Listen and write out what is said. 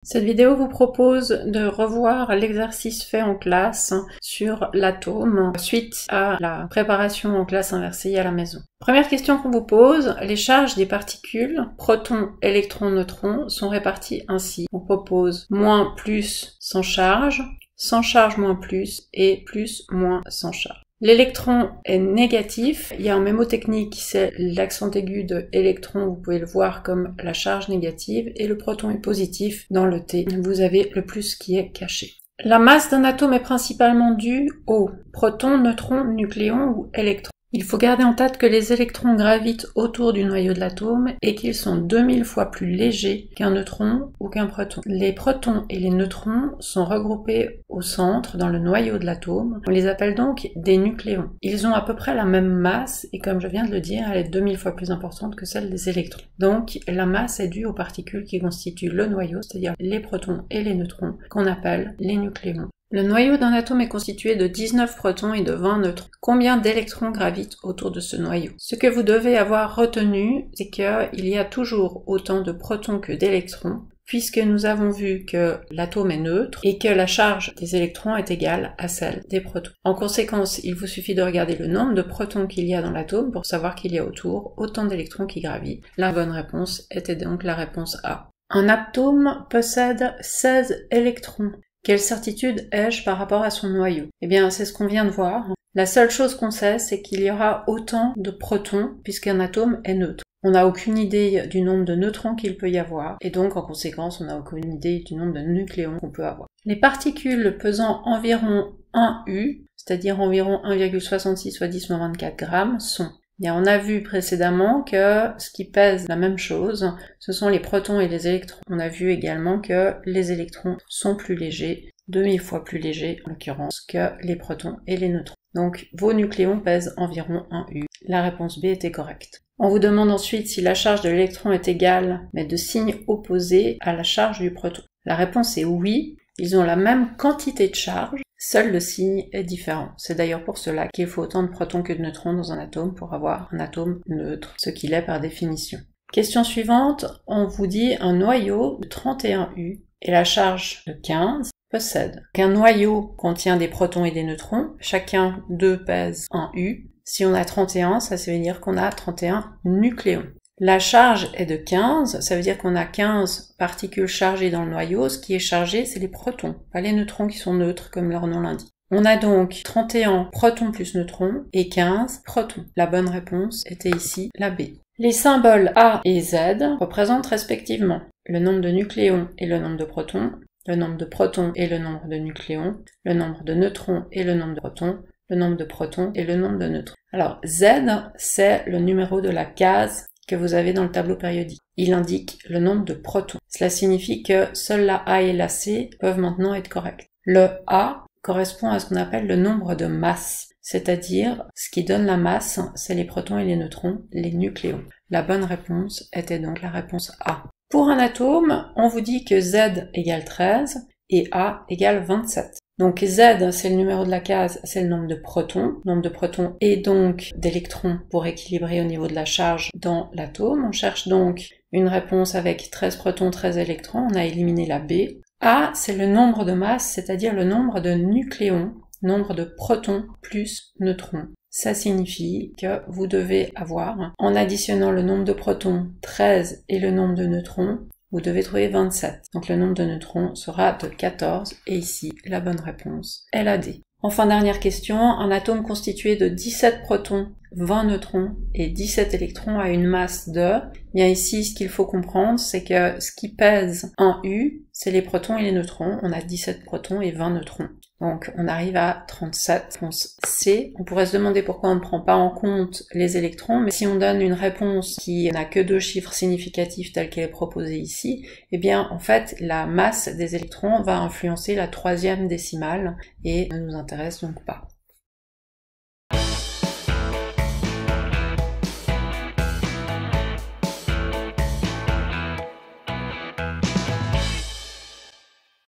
Cette vidéo vous propose de revoir l'exercice fait en classe sur l'atome suite à la préparation en classe inversée à la maison. Première question qu'on vous pose, les charges des particules, protons, électrons, neutrons, sont réparties ainsi. On propose moins, plus, sans charge moins plus et plus, moins, sans charge. L'électron est négatif, il y a un mémotechnique, c'est l'accent aigu de électron, vous pouvez le voir comme la charge négative, et le proton est positif dans le T, vous avez le plus qui est caché. La masse d'un atome est principalement due aux protons, neutrons, nucléons ou électrons. Il faut garder en tête que les électrons gravitent autour du noyau de l'atome et qu'ils sont 2000 fois plus légers qu'un neutron ou qu'un proton. Les protons et les neutrons sont regroupés au centre, dans le noyau de l'atome. On les appelle donc des nucléons. Ils ont à peu près la même masse et comme je viens de le dire, elle est 2000 fois plus importante que celle des électrons. Donc la masse est due aux particules qui constituent le noyau, c'est-à-dire les protons et les neutrons, qu'on appelle les nucléons. Le noyau d'un atome est constitué de 19 protons et de 20 neutrons. Combien d'électrons gravitent autour de ce noyau? Ce que vous devez avoir retenu, c'est qu'il y a toujours autant de protons que d'électrons, puisque nous avons vu que l'atome est neutre et que la charge des électrons est égale à celle des protons. En conséquence, il vous suffit de regarder le nombre de protons qu'il y a dans l'atome pour savoir qu'il y a autour autant d'électrons qui gravitent. La bonne réponse était donc la réponse A. Un atome possède 16 électrons. Quelle certitude ai-je par rapport à son noyau? Eh bien, c'est ce qu'on vient de voir. La seule chose qu'on sait, c'est qu'il y aura autant de protons puisqu'un atome est neutre. On n'a aucune idée du nombre de neutrons qu'il peut y avoir, et donc en conséquence, on n'a aucune idée du nombre de nucléons qu'on peut avoir. Les particules pesant environ 1 U, c'est-à-dire environ 1,66 fois 10⁻24 grammes, sont... Bien, on a vu précédemment que ce qui pèse la même chose, ce sont les protons et les électrons. On a vu également que les électrons sont plus légers, 2000 fois plus légers en l'occurrence, que les protons et les neutrons. Donc vos nucléons pèsent environ 1 U. La réponse B était correcte. On vous demande ensuite si la charge de l'électron est égale, mais de signe opposé à la charge du proton. La réponse est oui, ils ont la même quantité de charge, seul le signe est différent. C'est d'ailleurs pour cela qu'il faut autant de protons que de neutrons dans un atome pour avoir un atome neutre, ce qu'il est par définition. Question suivante, on vous dit un noyau de 31 U et la charge de 15 possède qu'un noyau contient des protons et des neutrons, chacun d'eux pèse 1 U. Si on a 31, ça veut dire qu'on a 31 nucléons. La charge est de 15, ça veut dire qu'on a 15 particules chargées dans le noyau. Ce qui est chargé, c'est les protons, pas les neutrons qui sont neutres comme leur nom l'indique. On a donc 31 protons plus neutrons et 15 protons. La bonne réponse était ici la B. Les symboles A et Z représentent respectivement le nombre de nucléons et le nombre de protons, le nombre de protons et le nombre de nucléons, le nombre de neutrons et le nombre de protons, le nombre de protons et le nombre de neutrons. Alors Z, c'est le numéro de la case que vous avez dans le tableau périodique. Il indique le nombre de protons. Cela signifie que seules la A et la C peuvent maintenant être correctes. Le A correspond à ce qu'on appelle le nombre de masses, c'est-à-dire ce qui donne la masse, c'est les protons et les neutrons, les nucléons. La bonne réponse était donc la réponse A. Pour un atome, on vous dit que Z égale 13 et A égale 27. Donc Z, c'est le numéro de la case, c'est le nombre de protons et donc d'électrons pour équilibrer au niveau de la charge dans l'atome. On cherche donc une réponse avec 13 protons, 13 électrons, on a éliminé la B. A, c'est le nombre de masse, c'est-à-dire le nombre de nucléons, nombre de protons plus neutrons. Ça signifie que vous devez avoir, en additionnant le nombre de protons 13 et le nombre de neutrons, vous devez trouver 27. Donc le nombre de neutrons sera de 14 et ici la bonne réponse est la D. Enfin dernière question, un atome constitué de 17 protons, 20 neutrons et 17 électrons a une masse de... Bien ici ce qu'il faut comprendre c'est que ce qui pèse 1 U, c'est les protons et les neutrons. On a 17 protons et 20 neutrons. Donc on arrive à 37, réponse C. On pourrait se demander pourquoi on ne prend pas en compte les électrons, mais si on donne une réponse qui n'a que 2 chiffres significatifs telle qu'elle est proposée ici, eh bien en fait la masse des électrons va influencer la 3e décimale et ne nous intéresse donc pas.